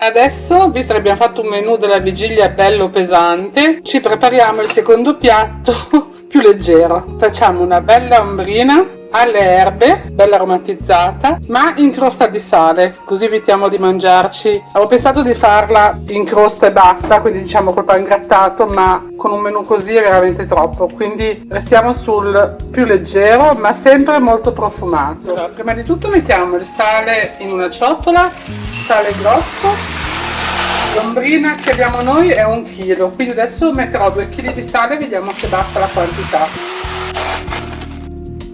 Adesso, visto che abbiamo fatto un menù della vigilia bello pesante, ci prepariamo il secondo piatto più leggero. Facciamo una bella ombrina alle erbe, bella aromatizzata, ma in crosta di sale, così evitiamo di mangiarci. Avevo pensato di farla in crosta e basta, quindi diciamo col pangrattato, ma con un menù così è veramente troppo, quindi restiamo sul più leggero, ma sempre molto profumato. Allora, prima di tutto mettiamo il sale in una ciotola, sale grosso. L'ombrina che abbiamo noi è 1 chilo, quindi adesso metterò 2 kg di sale e vediamo se basta la quantità.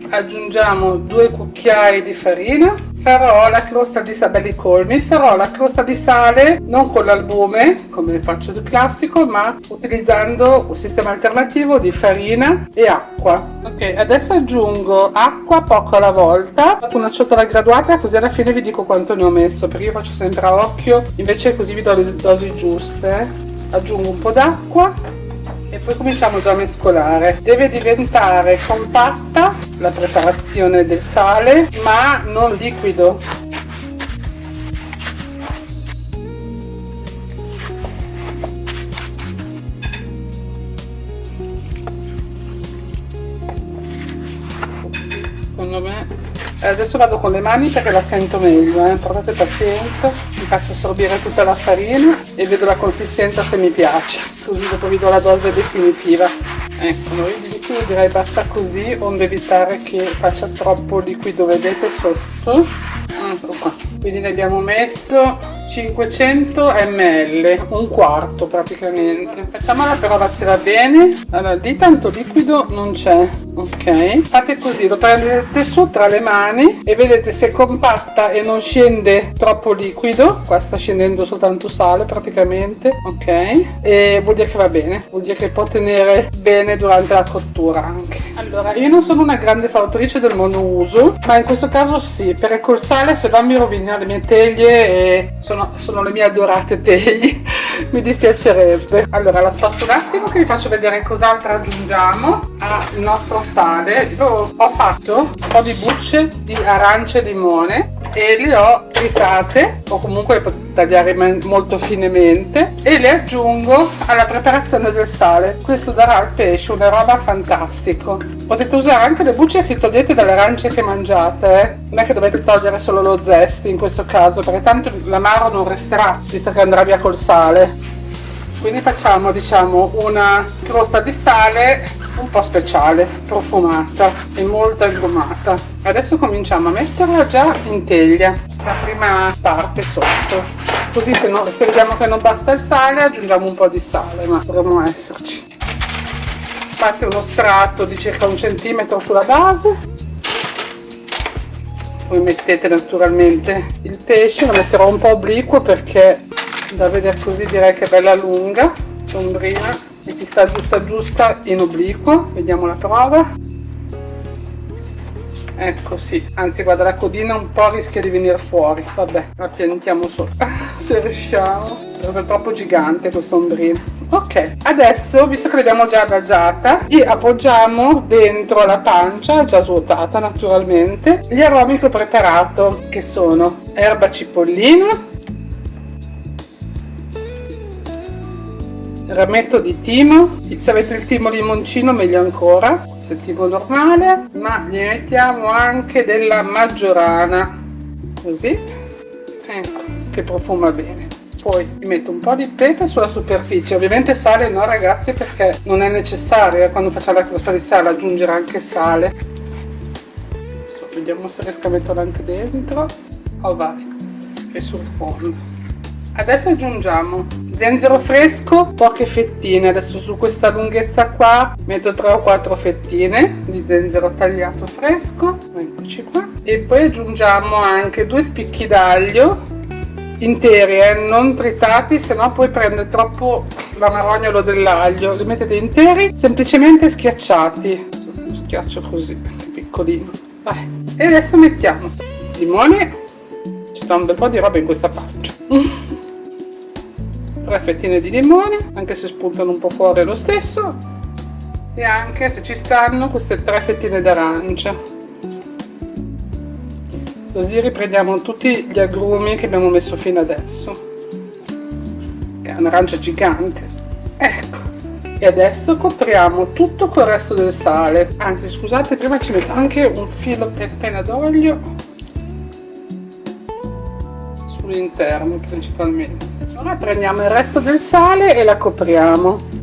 Aggiungiamo 2 cucchiai di farina, farò la crosta di sale, belli colmi, farò la crosta di sale non con l'albume come faccio di classico, ma utilizzando un sistema alternativo di farina e acqua. Ok, adesso aggiungo acqua poco alla volta, una ciotola graduata, così alla fine vi dico quanto ne ho messo, perché io faccio sempre a occhio, invece così vi do le dosi giuste. Aggiungo un po' d'acqua e poi cominciamo già a mescolare. Deve diventare compatta la preparazione del sale, ma non liquido. Secondo me adesso vado con le mani perché la sento meglio, portate pazienza, mi faccio assorbire tutta la farina e vedo la consistenza se mi piace, così dopo vi do la dose definitiva. Ecco, io direi basta così, onde evitare che faccia troppo liquido, vedete sotto. Ecco qua, quindi ne abbiamo messo 500 ml, un quarto praticamente. Facciamo la prova se va bene. Allora, di tanto liquido non c'è, ok? Fate così, lo prendete su tra le mani e vedete se è compatta e non scende troppo liquido. Qua sta scendendo soltanto sale praticamente, ok? E vuol dire che va bene, vuol dire che può tenere bene durante la cottura anche. Allora, io non sono una grande fautrice del monouso, ma in questo caso sì, perché col sale se no mi rovina le mie teglie e sono le mie adorate teglie, mi dispiacerebbe. Allora, la sposto un attimo che vi faccio vedere cos'altro aggiungiamo al nostro sale. Io ho fatto un po' di bucce di arance e limone e le ho tritate, o comunque le potete tagliare molto finemente, e le aggiungo alla preparazione del sale. Questo darà al pesce una roba fantastica. Potete usare anche le bucce che togliete dalle arance che mangiate, non è che dovete togliere solo lo zest in questo caso, perché tanto l'amaro non resterà visto che andrà via col sale. Quindi facciamo, diciamo, una crosta di sale un po' speciale, profumata e molto agrumata. Adesso cominciamo a metterla già in teglia, la prima parte sotto, così se vediamo che non basta il sale aggiungiamo un po' di sale, ma dovremmo esserci. Fate uno strato di circa 1 centimetro sulla base, poi mettete naturalmente il pesce, lo metterò un po' obliquo perché da vedere così direi che è bella lunga l'ombrina e ci sta giusta in obliquo. Vediamo la prova. Ecco, sì, anzi guarda, la codina un po' rischia di venire fuori, vabbè, la piantiamo solo se riusciamo, perché è troppo gigante questa ombrina. Ok, adesso, visto che l'abbiamo già adagiata, gli appoggiamo dentro la pancia, già svuotata naturalmente, gli aromi che ho preparato, che sono erba cipollina, rametto di timo, se avete il timo limoncino meglio ancora, questo è il timo normale, ma gli mettiamo anche della maggiorana, così, ecco, che profuma bene. Poi gli metto un po' di pepe sulla superficie, ovviamente sale no ragazzi, perché non è necessario, quando facciamo la crosta di sale aggiungere anche sale. Adesso vediamo se riesco a metterlo anche dentro, oh vai, e sul fondo. Adesso aggiungiamo zenzero fresco, poche fettine, adesso su questa lunghezza qua metto 3 o 4 fettine di zenzero tagliato fresco, eccoci qua, e poi aggiungiamo anche 2 spicchi d'aglio interi, non tritati, sennò poi prende troppo l'amarognolo dell'aglio. Li mettete interi, semplicemente schiacciati, lo schiaccio così, piccolino. Vai. E adesso mettiamo limone, ci sta un bel po' di roba in questa pancia. 3 fettine di limone, anche se spuntano un po' fuori lo stesso, e anche se ci stanno queste 3 fettine d'arancia, così riprendiamo tutti gli agrumi che abbiamo messo fino adesso. è un'arancia gigante. Ecco, e adesso copriamo tutto col resto del sale. Anzi, scusate, prima ci metto anche un filo appena d'olio sull'interno principalmente. Ora prendiamo il resto del sale e la copriamo.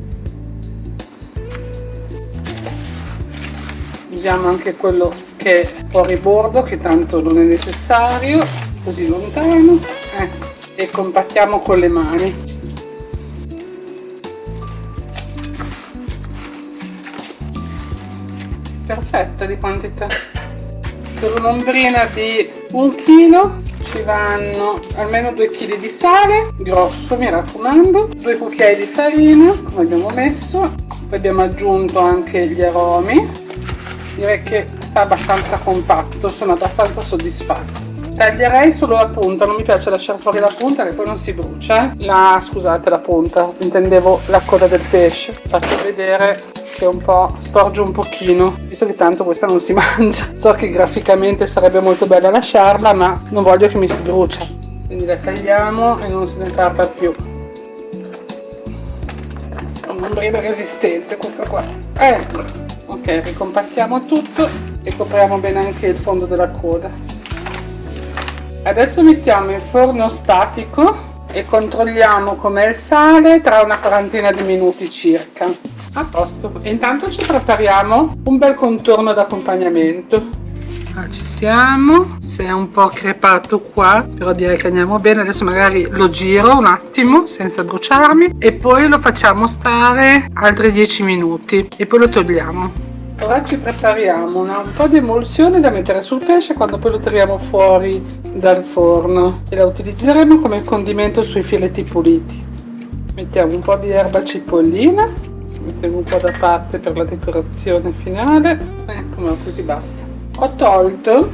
Usiamo anche quello che è fuori bordo, che tanto non è necessario, così lontano, e compattiamo con le mani. Perfetta di quantità. Per un'ombrina di 1 chilo ci vanno almeno 2 kg di sale grosso, mi raccomando, 2 cucchiai di farina come abbiamo messo, poi abbiamo aggiunto anche gli aromi. Direi che sta abbastanza compatto, sono abbastanza soddisfatta. Taglierei solo la punta, non mi piace lasciare fuori la punta che poi non si brucia. Scusate, la punta, intendevo la coda del pesce. Faccio vedere che un po' sporge un pochino, visto che tanto questa non si mangia. So che graficamente sarebbe molto bella lasciarla, ma non voglio che mi si brucia. Quindi la tagliamo e non se ne parla più. È un ombrino resistente questo qua. Ecco. Ok, ricompattiamo tutto e copriamo bene anche il fondo della coda. Adesso mettiamo in forno statico e controlliamo com'è il sale tra una quarantina di minuti circa. A posto. E intanto ci prepariamo un bel contorno d'accompagnamento. Ci siamo. Se è un po' crepato qua, però direi che andiamo bene. Adesso magari lo giro un attimo senza bruciarmi e poi lo facciamo stare altri 10 minuti e poi lo togliamo. Ora ci prepariamo un po' di emulsione da mettere sul pesce quando poi lo tiriamo fuori dal forno e la utilizzeremo come condimento sui filetti puliti. Mettiamo un po' di erba cipollina, mettiamo un po' da parte per la decorazione finale. Ecco, così basta. Ho tolto,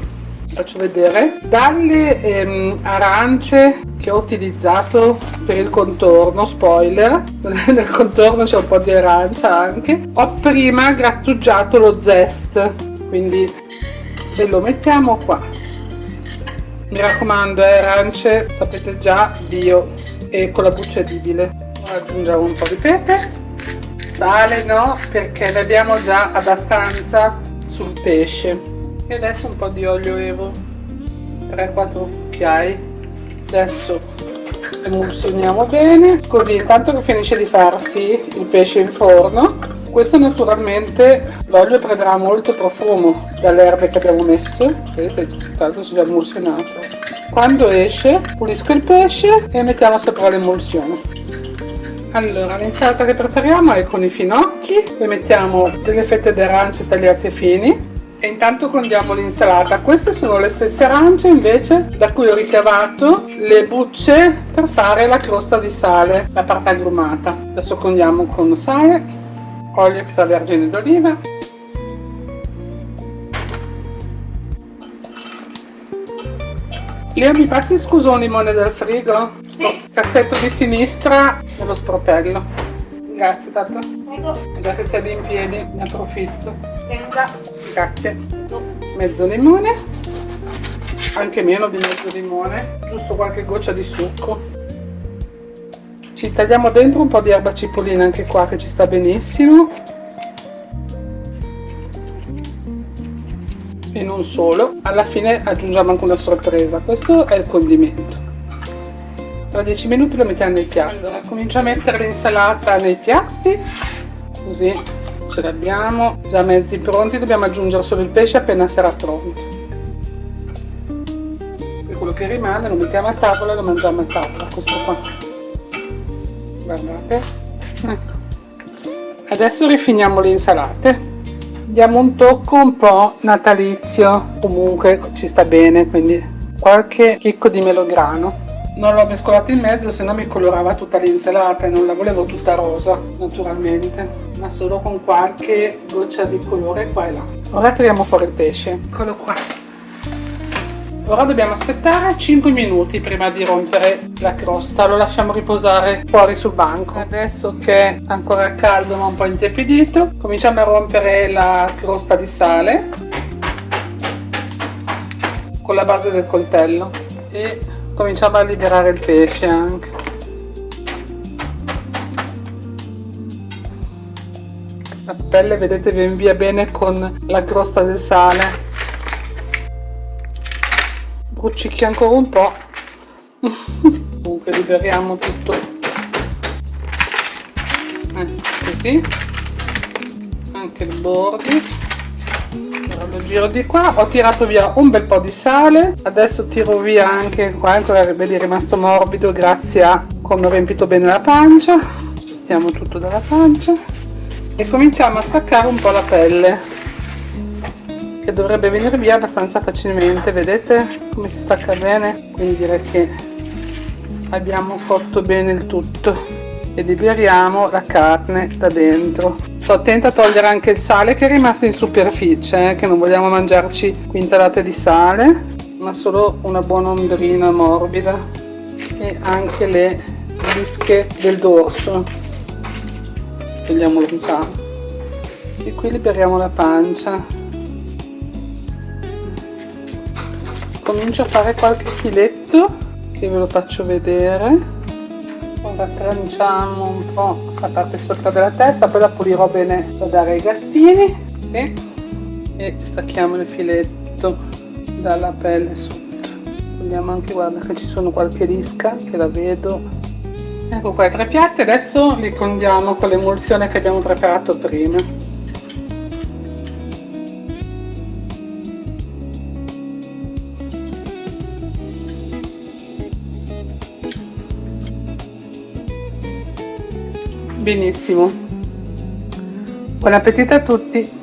faccio vedere, dalle arance che ho utilizzato per il contorno, spoiler, nel contorno c'è un po' di arancia anche, ho prima grattugiato lo zest, quindi lo mettiamo qua. Mi raccomando, arance, sapete già, bio e con la buccia edibile. Ora aggiungiamo un po' di pepe, sale no, perché ne abbiamo già abbastanza sul pesce. E adesso un po' di olio evo, 3-4 cucchiai. Adesso emulsioniamo bene, così intanto che finisce di farsi il pesce in forno. Questo naturalmente l'olio prenderà molto profumo dalle erbe che abbiamo messo, vedete, tanto si è già emulsionato. Quando esce pulisco il pesce e mettiamo sopra l'emulsione. Allora, l'insalata che prepariamo è con i finocchi, poi mettiamo delle fette di arance tagliate fini. E intanto condiamo l'insalata. Queste sono le stesse arance invece da cui ho ricavato le bucce per fare la crosta di sale, la parte agrumata. Adesso condiamo con sale, olio extravergine d'oliva, Leo, mi passi scusa un limone dal frigo? Sì. Cassetto di sinistra nello sportello. Grazie tanto. Prego. Già che sei lì in piedi, ne approfitto. Tenga. Grazie. Mezzo limone, anche meno di mezzo limone, giusto qualche goccia di succo. Ci tagliamo dentro un po' di erba cipollina anche qua che ci sta benissimo. E non solo, alla fine aggiungiamo anche una sorpresa, questo è il condimento. Tra 10 minuti lo mettiamo nei piatti. Allora comincio a mettere l'insalata nei piatti, così ce l'abbiamo già mezzi pronti, dobbiamo aggiungere solo il pesce appena sarà pronto. E quello che rimane lo mettiamo a tavola e lo mangiamo a tavola, questo qua. Guardate, ecco. Adesso rifiniamo le insalate, diamo un tocco un po' natalizio, comunque ci sta bene, quindi qualche chicco di melograno. Non l'ho mescolato in mezzo, se no mi colorava tutta l'insalata e non la volevo tutta rosa, naturalmente, ma solo con qualche goccia di colore qua e là. Ora tiriamo fuori il pesce, eccolo qua. Ora dobbiamo aspettare 5 minuti prima di rompere la crosta, lo lasciamo riposare fuori sul banco. Adesso che è ancora caldo ma un po' intiepidito, cominciamo a rompere la crosta di sale con la base del coltello e cominciamo a liberare il pesce anche. pelle, vedete, viene via bene con la crosta del sale. Brucichi ancora un po'. Comunque liberiamo tutto, così, anche i bordi. Ora lo giro di qua, ho tirato via un bel po' di sale, adesso tiro via anche qua, ancora vedi è rimasto morbido grazie a come ho riempito bene la pancia. Spostiamo tutto dalla pancia e cominciamo a staccare un po' la pelle, che dovrebbe venire via abbastanza facilmente. Vedete come si stacca bene? Quindi direi che abbiamo cotto bene il tutto e liberiamo la carne da dentro. Sto attenta a togliere anche il sale che è rimasto in superficie, che non vogliamo mangiarci quintalate di sale, ma solo una buona ondrina morbida, e anche le bische del dorso togliamo lontano. E qui liberiamo la pancia. Comincio a fare qualche filetto che ve lo faccio vedere. Ora tranciamo un po' la parte sotto della testa, poi la pulirò bene da dare ai gattini, sì? E stacchiamo il filetto dalla pelle sotto. Vediamo anche, guarda che ci sono qualche lisca che la vedo. Ecco qua i 3 piatti, adesso li condiamo con l'emulsione che abbiamo preparato prima. Benissimo, buon appetito a tutti!